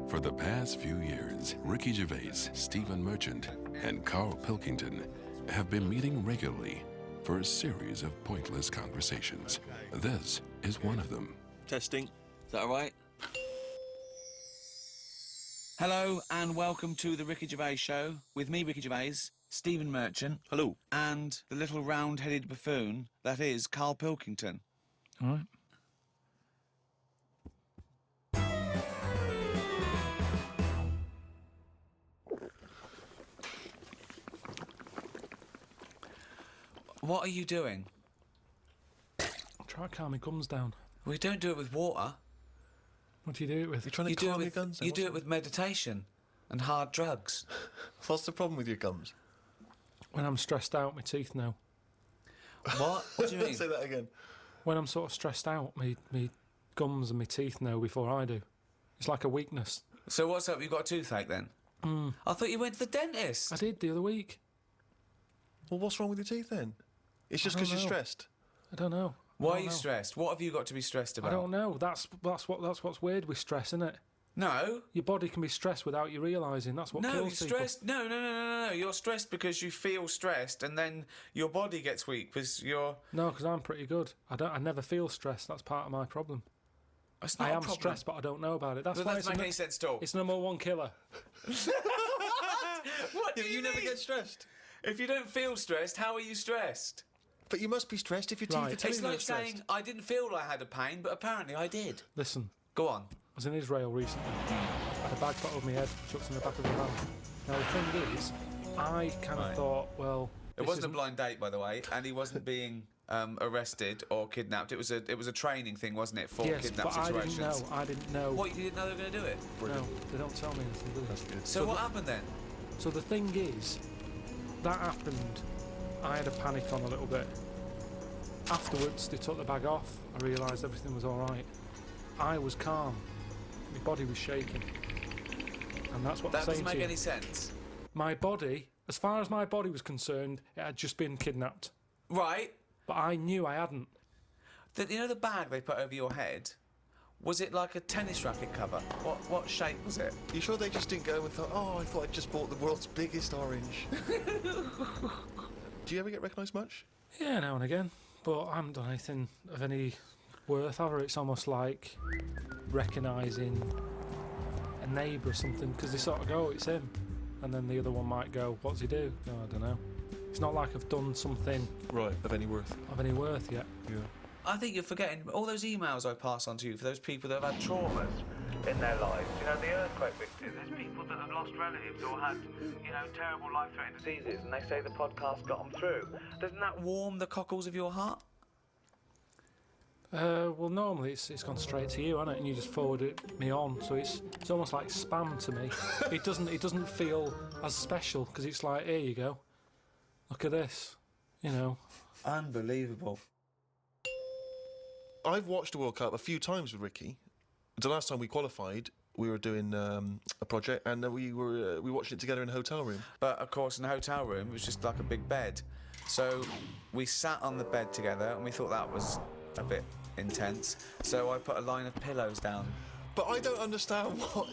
For the past few years, Ricky Gervais, Stephen Merchant, and Carl Pilkington have been meeting regularly for a series of pointless conversations. This is one of them. Testing. Is that all right? Hello and welcome to the Ricky Gervais Show with me, Ricky Gervais, Stephen Merchant. Hello. And the little round-headed buffoon that is Carl Pilkington. All right. What are you doing? Try to calm my gums down. We don't do it with water. What do you do it with? You're trying to calm your guns down? You do it with meditation and hard drugs. What's the problem with your gums? When I'm stressed out, my teeth know. What? What do you mean? Say that again. When I'm sort of stressed out, me gums and my teeth know before I do. It's like a weakness. So what's up? You got a toothache then? I thought you went to the dentist. I did the other week. Well, what's wrong with your teeth then? It's just because you're stressed. I don't know. Why are you stressed? What have you got to be stressed about? I don't know. That's what's weird with stress, isn't it? No. Your body can be stressed without you realising. That's what No, you're kills people. stressed. No. You're stressed because you feel stressed, and then your body gets weak because you're. No, because I'm pretty good. I never feel stressed. That's part of my problem. It's not I a am problem. stressed, but I don't know about it. That's But why that it's doesn't make any sense at all. It's number one killer. What do You you never mean? get stressed. If you don't feel stressed, how are you stressed? But you must be stressed if your teeth Right. are telling It's you like you're stressed. saying I didn't feel I had a pain, but apparently I did. Listen, Go on. I was in Israel recently. I had a bag put over my head, chucked in the back of the van. Now the thing is, I kind of thought, well, It wasn't a blind date, by the way, and he wasn't being arrested or kidnapped. It was a training thing, wasn't it, for yes, kidnap but situations? I didn't know. What, you didn't know they were going to do it? No, they don't tell me anything, do they? That's good. So what happened then? So the thing is, that happened. I had a panic on a little bit. Afterwards, they took the bag off. I realised everything was all right. I was calm. My body was shaking, and that's what That I'm saying doesn't make to you. any sense. My body, as far as my body was concerned, it had just been kidnapped. Right. But I knew I hadn't. You know the bag they put over your head? Was it like a tennis racket cover? What shape was it? You sure they just didn't go and thought, oh, I thought I just bought the world's biggest orange? Do you ever get recognised much? Yeah, now and again. But I haven't done anything of any worth, have I? It's almost like recognising a neighbour or something, because they sort of go, it's him. And then the other one might go, what's he do? No, I don't know. It's not like I've done something Right, of any worth. yet. Yeah. I think you're forgetting all those emails I pass on to you for those people that have had traumas in their lives. You know, the earthquake victims. There's people that have lost relatives or had, terrible life-threatening diseases, and they say the podcast got them through. Doesn't that warm the cockles of your heart? Well, normally it's gone straight to you, hasn't it? And you just forward it me on, so it's almost like spam to me. It doesn't feel as special because it's like, here you go, look at this, Unbelievable. I've watched the World Cup a few times with Ricky. The last time we qualified, we were doing a project, and we watched it together in a hotel room. But of course, in the hotel room, it was just like a big bed. So we sat on the bed together, and we thought that was a bit intense. So I put a line of pillows down. But I don't understand what.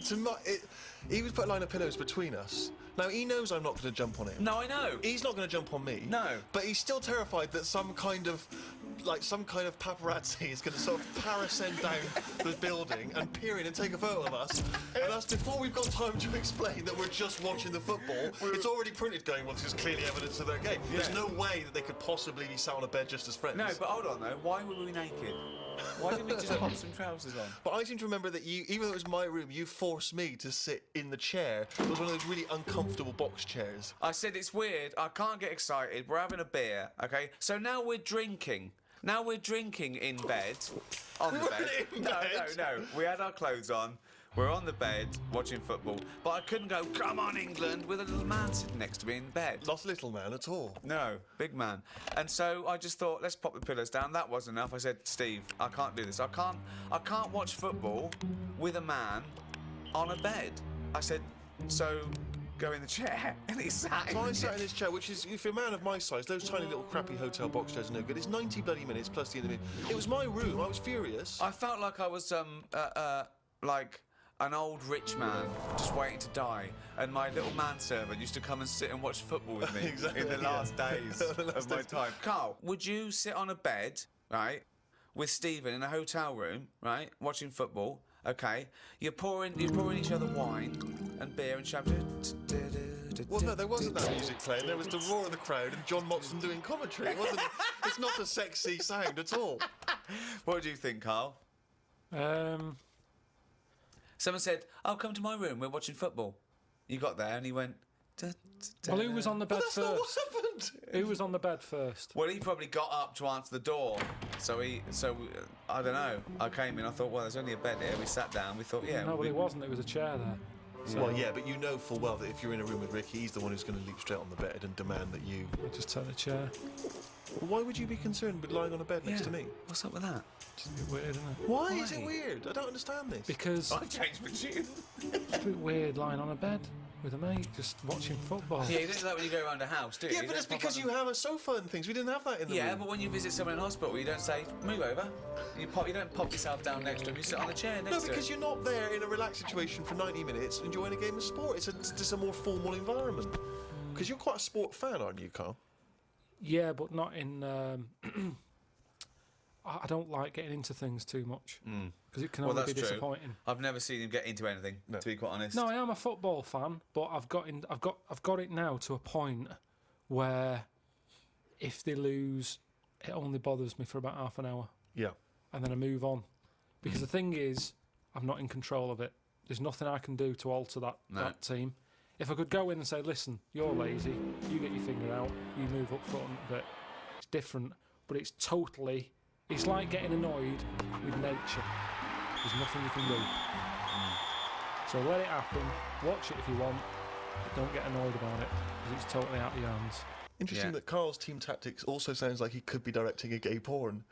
He would put a line of pillows between us. Now he knows I'm not going to jump on him. No, I know. He's not going to jump on me. No. But he's still terrified that some kind of paparazzi is going to sort of parascend down the building and peer in and take a photo of us. And that's before we've got time to explain that we're just watching the football. It's already printed going, well, this is clearly evidence of their game. Yeah. There's no way that they could possibly be sat on a bed just as friends. No, but hold on though. Why were we naked? Why didn't we just pop some trousers on? But I seem to remember that you, even though it was my room, you forced me to sit in the chair. It was one of those really uncomfortable box chairs. I said it's weird. I can't get excited. We're having a beer, okay? So now we're drinking. Now we're drinking in bed. On the bed. In No. bed? We had our clothes on. We're on the bed watching football. But I couldn't go, come on, England, with a little man sitting next to me in bed. Not little man at all. No, big man. And so I just thought, let's pop the pillows down. That wasn't enough. I said, Steve, I can't do this. I can't watch football with a man on a bed. I said, so go in the chair, and he sat in So I the sat chair. in this chair, which is, if you're a man of my size, those tiny little crappy hotel box chairs are no good. It's 90 bloody minutes plus the interview. It was my room. I was furious. I felt like I was like an old rich man just waiting to die, and my little manservant used to come and sit and watch football with me Exactly, in the yeah. last days The last of my days. time. Carl, would you sit on a bed, right, with Stephen in a hotel room, right, watching football? Okay, you're pouring each other wine and beer and champagne. Well, no, there wasn't that music playing. There was the roar of the crowd and John Motson doing commentary. It wasn't. It's not a sexy sound at all. What do you think, Carl? Someone said, "Oh, come to my room. We're watching football." You got there, and he went. Well, who was on the bed That's not what first? happened. Who was on the bed first? Well, he probably got up to answer the door. So I don't know. I came in, I thought, well, there's only a bed here. We sat down, we thought, yeah. No, but it wasn't. There was a chair there. So Well, yeah, but you know full well that if you're in a room with Ricky, he's the one who's going to leap straight on the bed and demand that you. I just took the chair. Well, why would you be concerned with lying on a bed next to me? What's up with that? It's a bit weird, isn't it? Why is it weird? I don't understand this. Because I've changed my tune. it's a bit weird lying on a bed with a mate just watching football. Yeah, you don't do that when you go around a house, do you? Yeah, You but don't it's pop because on you have a sofa and things. We didn't have that in the Yeah, room. but when you visit someone in hospital, you don't say, move over. You don't pop yourself down next to him, you sit on a chair next No, to because him. you're not there in a relaxed situation for 90 minutes enjoying a game of sport. It's just a more formal environment. Because you're quite a sport fan, aren't you, Carl? Yeah, but not in. I don't like getting into things too much because it can Well, only be that's true. disappointing. I've never seen him get into anything, to be quite honest. No, I am a football fan, but I've got it now to a point where if they lose, it only bothers me for about half an hour, Yeah. and then I move on. Because the thing is, I'm not in control of it. There's nothing I can do to alter that team. If I could go in and say, listen, you're lazy, you get your finger out, you move up front a bit, it's different, but it's totally. It's like getting annoyed with nature. There's nothing you can do. So let it happen. Watch it if you want. But don't get annoyed about it because it's totally out of your hands. Interesting Yeah. that Carl's team tactics also sounds like he could be directing a gay porn.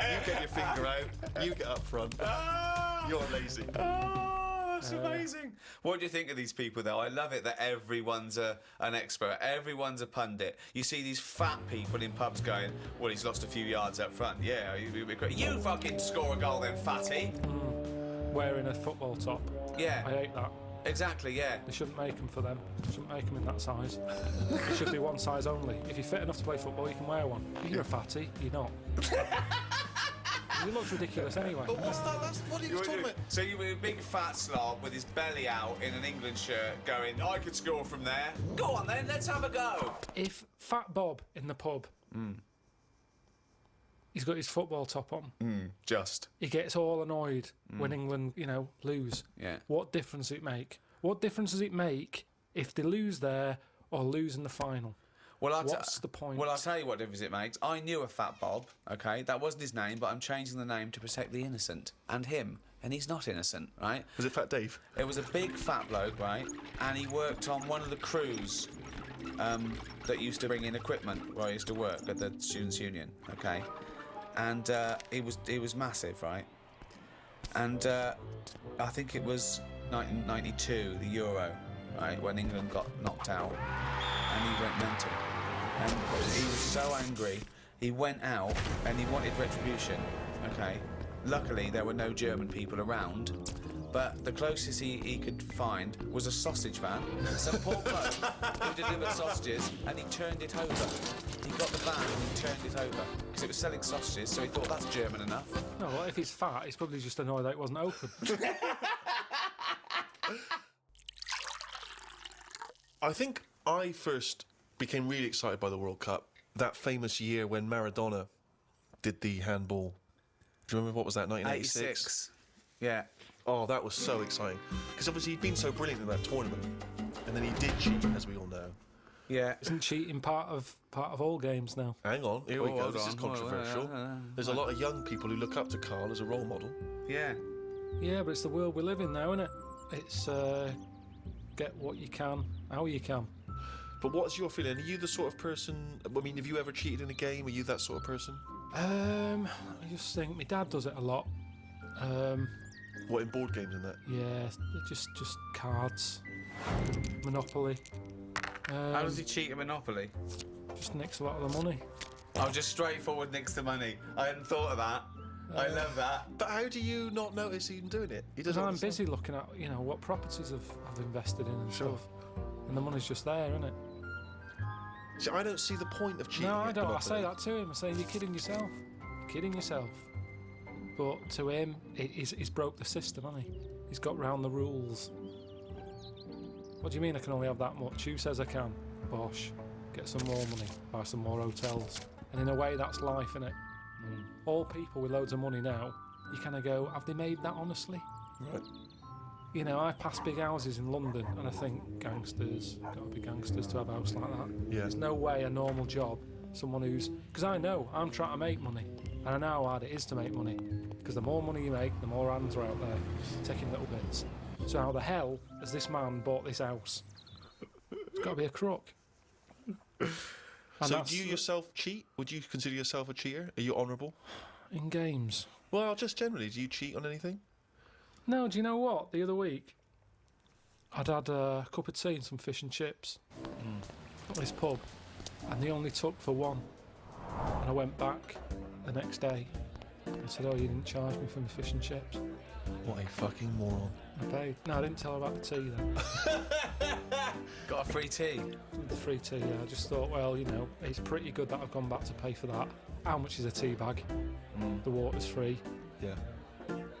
You get your finger out, you get up front. You're lazy. Oh, that's amazing. What do you think of these people, though? I love it that everyone's an expert. Everyone's a pundit. You see these fat people in pubs going, well, he's lost a few yards up front. Yeah, you fucking score a goal then, fatty. Wearing a football top. Yeah. I hate that. Exactly, yeah. They shouldn't make them for them. They shouldn't make them in that size. It should be one size only. If you're fit enough to play football, you can wear one. If you're a fatty, you're not. It looks ridiculous anyway. But what's that? What are you talking about? So you were a big fat slob with his belly out in an England shirt going, I could score from there. Go on then, let's have a go. If Fat Bob in the pub, he's got his football top on, Just. he gets all annoyed when England, lose. Yeah. What difference does it make? What difference does it make if they lose there or lose in the final? Well, What's the point? Well, I'll tell you what difference it makes. I knew a Fat Bob, okay? That wasn't his name, but I'm changing the name to protect the innocent. And him. And he's not innocent, right? Was it Fat Dave? It was a big fat bloke, right? And he worked on one of the crews that used to bring in equipment where I used to work at the Students' Union, okay? And he was massive, right? And I think it was 1992, the Euro, right, when England got knocked out. And he went mental. And he was so angry, he went out and he wanted retribution, okay? Luckily, there were no German people around, but the closest he could find was a sausage van. Some poor bloke who delivered sausages, and he turned it over. He got the van and he turned it over, because it was selling sausages, so he thought that's German enough. No, well, if he's fat, he's probably just annoyed that it wasn't open. I think I first became really excited by the World Cup that famous year when Maradona did the handball. Do you remember what was that, 1986? Yeah. Oh, that was so exciting. Because obviously he'd been so brilliant in that tournament. And then he did cheat, as we all know. Yeah. Isn't cheating part of all games now? Hang on, here we Oh, go. hold This is on. controversial. There's a lot of young people who look up to Carl as a role model. Yeah. Yeah, but it's the world we live in now, isn't it? It's get what you can, how you can. But what's your feeling? Are you the sort of person... I mean, have you ever cheated in a game? Are you that sort of person? I just think my dad does it a lot, What, in board games and that? Yeah, just cards, Monopoly. How does he cheat at Monopoly? Just nicks a lot of the money. Oh, just straightforward nicks the money. I hadn't thought of that. I love that. But how do you not notice him doing it? He Because doesn't. I'm busy looking at, what properties I've invested in and stuff. And the money's just there, isn't it? See, I don't see the point of cheating. No, I at don't. I Monopoly. say that to him. I say, you're kidding yourself. You're kidding yourself. But to him, he's broke the system, hasn't he? He's got round the rules. What do you mean I can only have that much? Who says I can? Bosh. Get some more money. Buy some more hotels. And in a way, that's life, innit? All people with loads of money now, you kind of go, have they made that honestly? Right. I pass big houses in London and I think gangsters, got to be gangsters to have a house like that. Yeah. There's no way a normal job, someone who's... Because I know I'm trying to make money and I know how hard it is to make money. Because the more money you make, the more hands are out there taking little bits. So how the hell has this man bought this house? It's got to be a crook. So do you yourself cheat? Would you consider yourself a cheater? Are you honourable? In games? Well, just generally, do you cheat on anything? No, do you know what? The other week, I'd had a cup of tea and some fish and chips at this pub, and they only took for one. And I went back the next day and said, oh, you didn't charge me for my fish and chips. What a fucking moron. I paid. No, I didn't tell her about the tea then. Got a free tea. The free tea, yeah. I just thought, well, it's pretty good that I've gone back to pay for that. How much is a tea bag? The water's free. Yeah.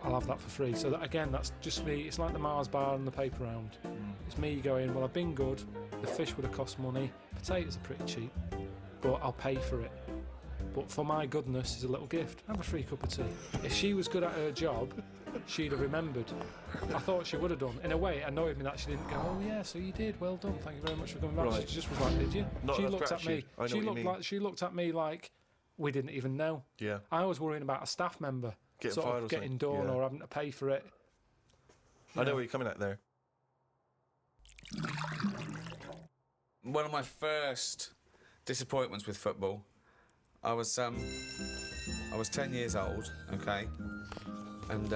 I'll have that for free. So that, again, that's just me. It's like the Mars bar and the paper round. It's me going, well, I've been good. The fish would have cost money. Potatoes are pretty cheap, but I'll pay for it. But for my goodness, is a little gift. Have a free cup of tea. If she was good at her job, she'd have remembered. I thought she would have done. In a way, it annoyed me that she didn't go, oh yeah, so you did. Well done. Thank you very much for coming back. Right. She just was like, did you? Not She enough looked at me. gratitude. I know what you mean. She looked at me like we didn't even know. Yeah. I was worrying about a staff member Getting sort fired of or getting something. done Yeah. or having to pay for it. I know where you're coming at there. One of my first disappointments with football, I was 10 years old, okay, and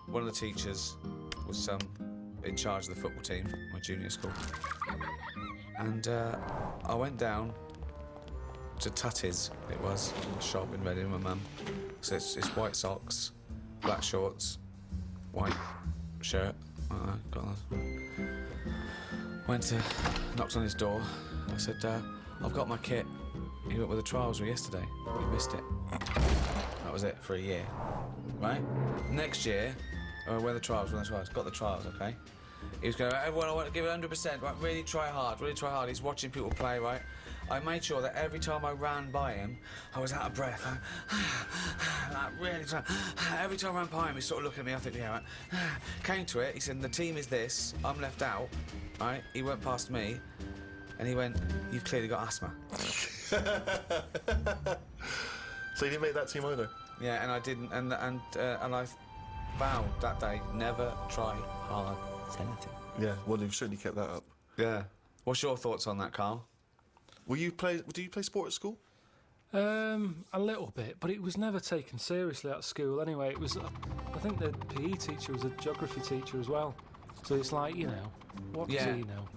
one of the teachers was in charge of the football team, my junior school, and I went down to Tutty's, it was, a shop in Reading with my mum. So it's white socks, black shorts, white shirt. Got that. Knocked on his door. I said, I've got my kit. He went with the trials yesterday. We missed it. That was it for a year, right? Next year, when the trials, got the trials, okay? He was going, everyone, I want to give it 100%, right? Really try hard. He's watching people play, right? I made sure that every time I ran by him, I was out of breath. Every time I ran by him, he's sort of looking at me, I think, yeah, right. Came to it, he said, the team is this, I'm left out, right? He went past me, and he went, you've clearly got asthma. So you didn't make that team either? Yeah, and I didn't, and I vowed that day, never try hard at anything. Yeah, well, you've certainly kept that up. Yeah. What's your thoughts on that, Carl? Do you play sport at school? A little bit, but it was never taken seriously at school anyway. It was, I think the PE teacher was a geography teacher as well. So it's like, what does he know?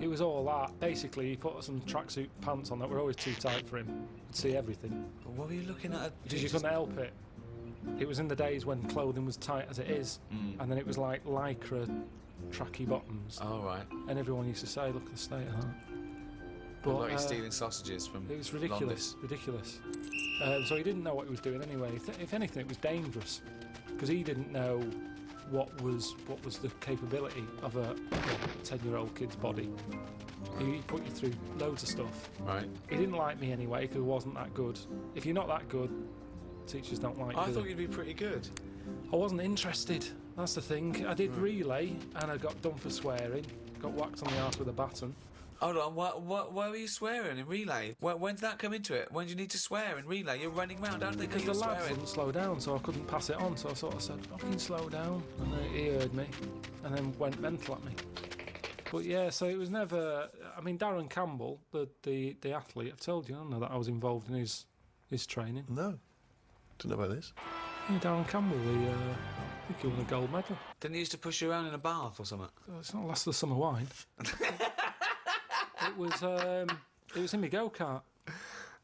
It was all that. Basically, he put some tracksuit pants on that were always too tight for him. You'd see everything. What were you looking at? Because you couldn't help it. It was in the days when clothing was tight as it is, and then it was like lycra tracky bottoms. Oh, right. And everyone used to say, look at the state of that. But like you're stealing sausages from it was ridiculous, so he didn't know what he was doing anyway. If anything, it was dangerous because he didn't know what was the capability of a 10-year-old kid's body. He put you through loads of stuff. Right. He didn't like me anyway because I wasn't that good. If you're not that good, teachers don't like you. I thought you'd be pretty good. I wasn't interested. That's the thing. I did relay and I got done for swearing. Got whacked on the arse with a baton. Hold on, why were you swearing in relay? When did that come into it? When do you need to swear in relay? You're running around, don't they? Because the lads wouldn't slow down, so I couldn't pass it on. So I sort of said, fucking slow down. And then he heard me and then went mental at me. But yeah, so it was never... I mean, Darren Campbell, the athlete, I've told you, I don't know that I was involved in his training. No. Don't know about this. Yeah, Darren Campbell, I think he won a gold medal. Didn't he used to push you around in a bath or something? It's not last of the summer wine. It was in my go-kart.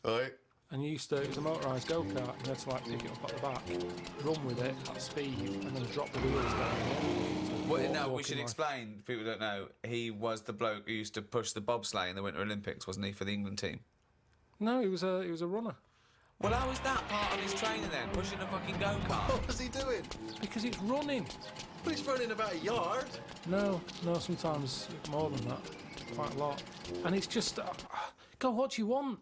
Right. And it was a motorised go-kart, and you had to like pick it up at the back, run with it at speed, and then drop the wheels down. Well, no, we should explain, people don't know, he was the bloke who used to push the bobsleigh in the Winter Olympics, wasn't he, for the England team? No, he was a runner. Well, how is that part of his training then, pushing a fucking go-kart? What was he doing? Because it's running. Well, he's running about a yard. No, sometimes more than that. Quite a lot. And it's just, God, what do you want?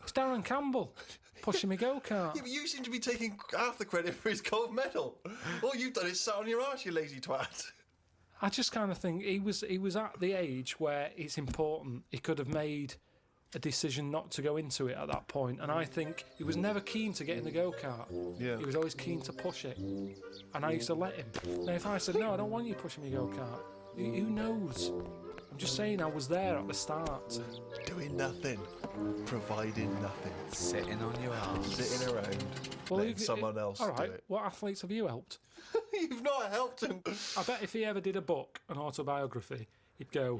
It's Darren Campbell pushing me go-kart. Yeah, but you seem to be taking half the credit for his gold medal. All you've done is sat on your arse, you lazy twat. I just kind of think he was at the age where it's important. He could have made a decision not to go into it at that point, and I think he was never keen to get in the go-kart. Yeah. He was always keen to push it, and I used to let him. Now, if I said, no, I don't want you pushing me go-kart, who knows? I'm just saying I was there at the start. Doing nothing. Providing nothing. Sitting on your arse. Sitting around. Well, letting someone else all do right, it. what athletes have you helped? You've not helped him. I bet if he ever did a book, an autobiography, he'd go,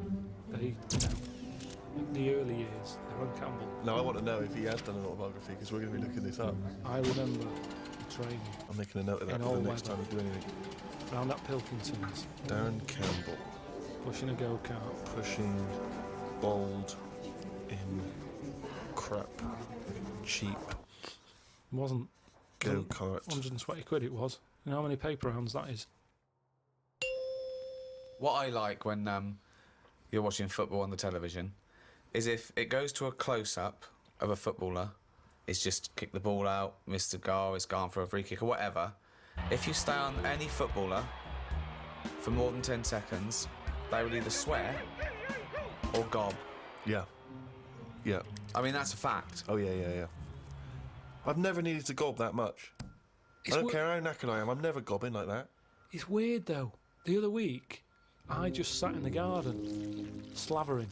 the early years, Darren Campbell. No, I want to know if he has done an autobiography, because we're going to be looking this up. I remember the training I'm making a note of that In for all the next weather. time we do anything. round at Pilkington's, Darren Campbell, pushing a go-kart. pushing bold in crap, cheap Wasn't. go-kart. 120 quid it was. You know how many paper rounds that is? What I like when you're watching football on the television is if it goes to a close-up of a footballer, it's just kicked the ball out, missed the goal, it's gone for a free kick or whatever. If you stay on any footballer for more than 10 seconds, they will either swear or gob. Yeah. Yeah. I mean, that's a fact. Oh, yeah. I've never needed to gob that much. I don't care how knackered I am, I'm never gobbing like that. It's weird though. The other week, I just sat in the garden, slavering,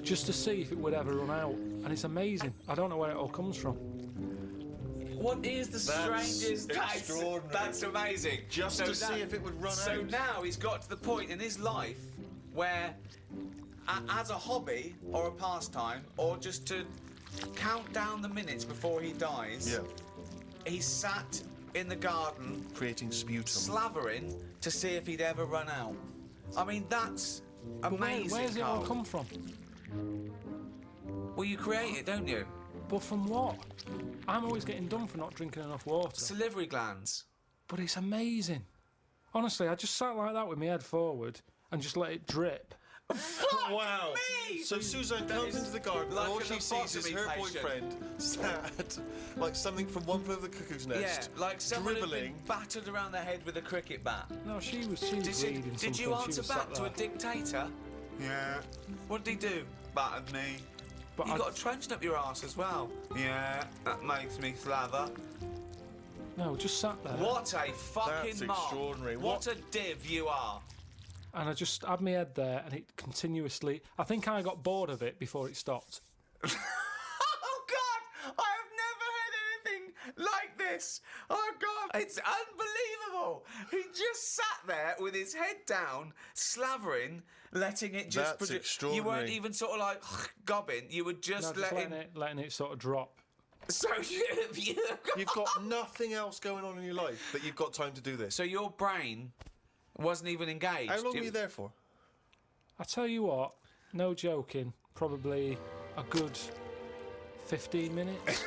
just to see if it would ever run out. And it's amazing. I don't know where it all comes from. What is the strangest... extraordinary. That's amazing. Just to see if it would run out. So now he's got to the point in his life where, as a hobby or a pastime, or just to count down the minutes before he dies, Yeah. he sat in the garden Creating sputum. slavering to see if he'd ever run out. I mean, that's amazing, Where's it all Carl. come from? Well, you create it, don't you? But from what? I'm always getting done for not drinking enough water. Salivary glands. But it's amazing. Honestly, I just sat like that with my head forward and just let it drip. Wow. me! So Suzanne That comes is into the garden like and all an she sees is her lobotomy boyfriend sat like something from One Flew Over the Cuckoo's Nest. Yeah, like someone had been dribbling. battered around the head with a cricket bat. No, she was reading something. Did you She answer was back sat to a there. dictator? Yeah. What did he do? Battered me. But You I- got a trench up your arse as well. Yeah, that makes me slather. No, just sat there. What a fucking That's mark. extraordinary. What a div you are. And I just had my head there and it continuously... I think I got bored of it before it stopped. Oh, God! I have never heard anything like this. Oh, God. It's unbelievable. He just sat there with his head down, slavering, letting it just... That's You extraordinary. weren't even sort of like gobbing. You were just No, just letting... letting it sort of drop. So You've got nothing else going on in your life that you've got time to do this. So your brain wasn't even engaged. How long were you there for? I tell you what, no joking, probably a good 15 minutes.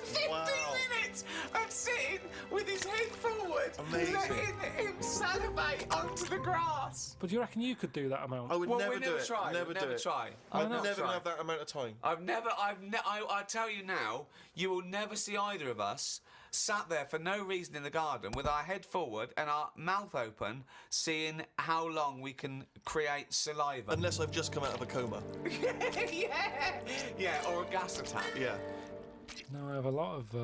15 Wow. minutes of sitting with his head forward, Amazing. letting him salivate onto the grass. But do you reckon you could do that amount? I would Well, never we do never it. try. Never We'd do never it. try. I'd I'd never never try. have that amount of time. I tell you now, you will never see either of us sat there for no reason in the garden with our head forward and our mouth open, seeing how long we can create saliva. Unless I've just come out of a coma. yeah, or a gas attack. Yeah. No, I have a lot of...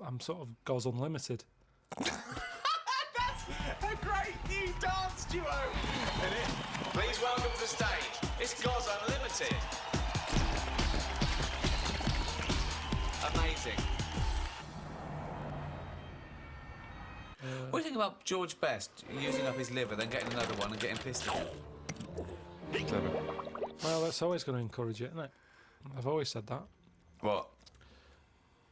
I'm sort of Goz Unlimited. That's a great new dance duo. Isn't it? Please welcome to the stage. It's Goz Unlimited. Amazing. think about George Best using up his liver, then getting another one and getting pissed again? Clever. Well, that's always going to encourage it, isn't it? I've always said that. What?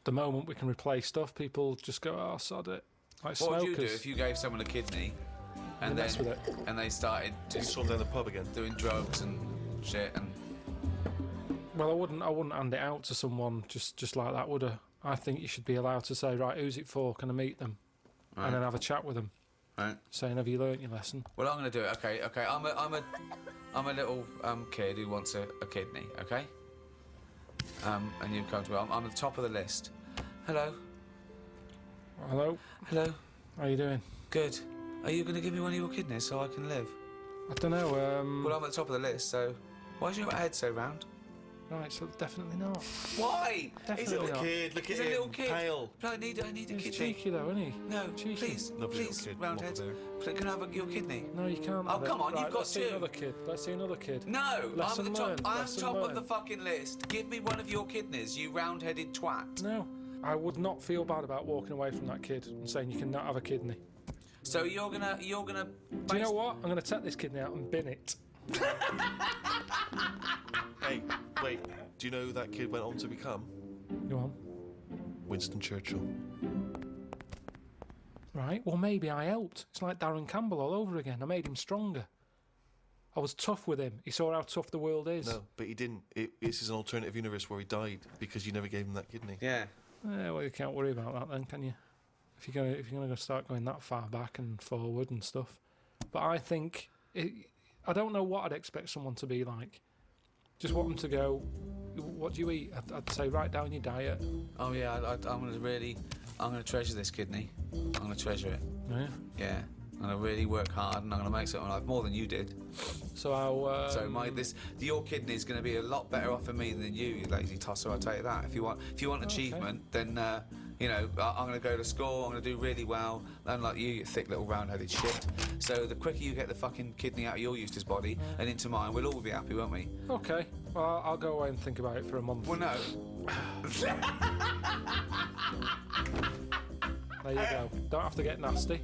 The moment we can replace stuff, people just go, oh, sod it. Like What would you smokers. do if you gave someone a kidney and They mess with it. and they started You just saw them down the pub again. doing drugs and shit and Well, I wouldn't hand it out to someone just like that, would I? I think you should be allowed to say, right, who's it for? Can I meet them? Right. And then have a chat with them, right? saying, have you learnt your lesson? Well, I'm going to do it. Okay. I'm a little kid who wants a kidney. Okay. And you come to me. I'm at the top of the list. Hello. Hello, Hello. how you doing? Good. Are you going to give me one of your kidneys so I can live? I don't know. Well, I'm at the top of the list, so why's your head so round? Right, so definitely not. Why? He's a Definitely little not. Kid, look He's at a him. little kid. Pale. I need a kidney. He's cheeky though, isn't he? No, Cheeky. please, Lovely little please, kid. roundhead. What Can I have your kidney? No, you can't. Oh, have it. come on, you've Right, got let's see two. another kid. Let's see another kid. No, I'm at Lesson the top. learned, I'm lesson top of the learned. fucking list. Give me one of your kidneys, you round-headed twat. No, I would not feel bad about walking away from that kid and saying you cannot have a kidney. So you're gonna. Do you know what? I'm going to take this kidney out and bin it. Hey, wait. Do you know who that kid went on to become? Go on. Winston Churchill. Right, well, maybe I helped. It's like Darren Campbell all over again. I made him stronger. I was tough with him. He saw how tough the world is. No, but he didn't. This is an alternative universe where he died because you never gave him that kidney. Yeah. Well, you can't worry about that then, can you? If you're gonna start going that far back and forward and stuff. But I think I don't know what I'd expect someone to be like. Just want them to go, what do you eat? I'd say write down your diet. Oh yeah. I'm gonna treasure this kidney. I'm gonna treasure it. Yeah. Yeah. I'm gonna really work hard and I'm gonna make something of life more than you did. So how? So your kidney's gonna be a lot better off for me than you lazy tosser. I'll tell you that. If you want achievement, then I'm gonna go to school. I'm gonna do really well. Unlike you thick little round-headed shit. So the quicker you get the fucking kidney out of your Eustace body and into mine, we'll all be happy, won't we? Okay. Well, I'll go away and think about it for a month. Well, no. There you go. Don't have to get nasty.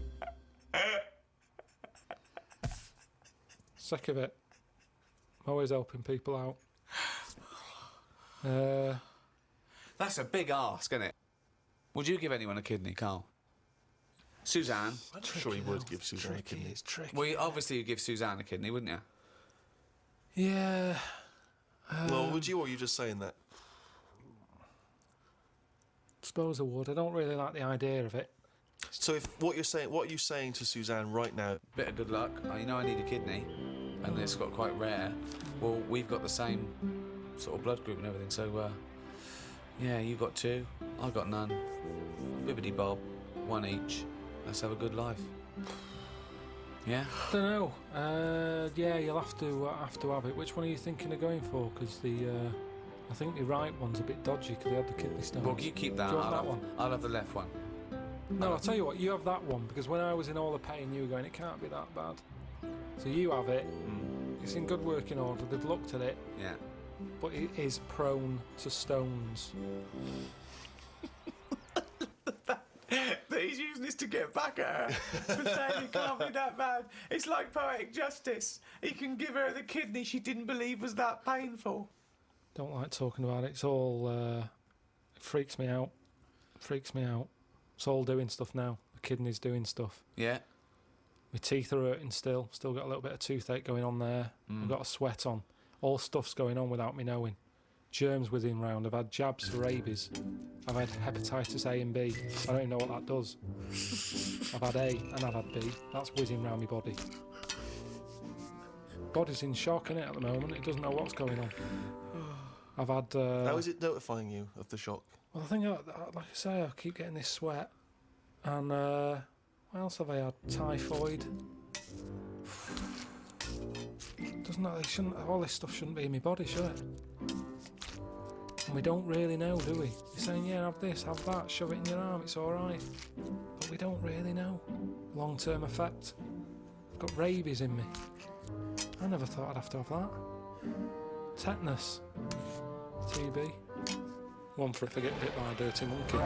Sick of it. I'm always helping people out. That's a big ask, isn't it? Would you give anyone a kidney, Carl? Suzanne? I'm sure he would give Suzanne a kidney. It's tricky. Well, obviously you'd give Suzanne a kidney, wouldn't you? Yeah. Well, would you, or are you just saying that? Suppose I would. I don't really like the idea of it. So what are you saying to Suzanne right now? Bit of good luck. You know I need a kidney, and it's got quite rare. Well, we've got the same sort of blood group and everything, so yeah, you got two, I got none. Bibbidi bob, one each. Let's have a good life. Yeah. Don't know. Yeah, you'll have to have it. Which one are you thinking of going for? Because I think the right one's a bit dodgy because they had the kidney stones. Well, you keep that. Do you want that one? I'll have the left one. No, I'll tell you what. You have that one because when I was in all the pain, you were going, it can't be that bad. So you have it. It's in good working order. They've looked at it, Yeah. but it is prone to stones. But he's using this to get back at her for saying it can't be that bad. It's like poetic justice. He can give her the kidney she didn't believe was that painful. Don't like talking about it. It's all it freaks me out. Freaks me out. It's all doing stuff now. The kidney's doing stuff. Yeah. My teeth are hurting still. Still got a little bit of toothache going on there. I've got a sweat on. All stuff's going on without me knowing. Germs whizzing round. I've had jabs for rabies. I've had hepatitis A and B. I don't even know what that does. I've had A and I've had B. That's whizzing round my body. Body's in shock, innit, at the moment. It doesn't know what's going on. I've had... How is it notifying you of the shock? Well, I think, like I say, I keep getting this sweat. And what else have I had? Typhoid. All this stuff shouldn't be in my body, should it? And we don't really know, do we? You're saying, yeah, have this, have that, shove it in your arm, it's all right. But we don't really know. Long-term effect. I've got rabies in me. I never thought I'd have to have that. Tetanus. TB. One for a forget bit by a dirty monkey.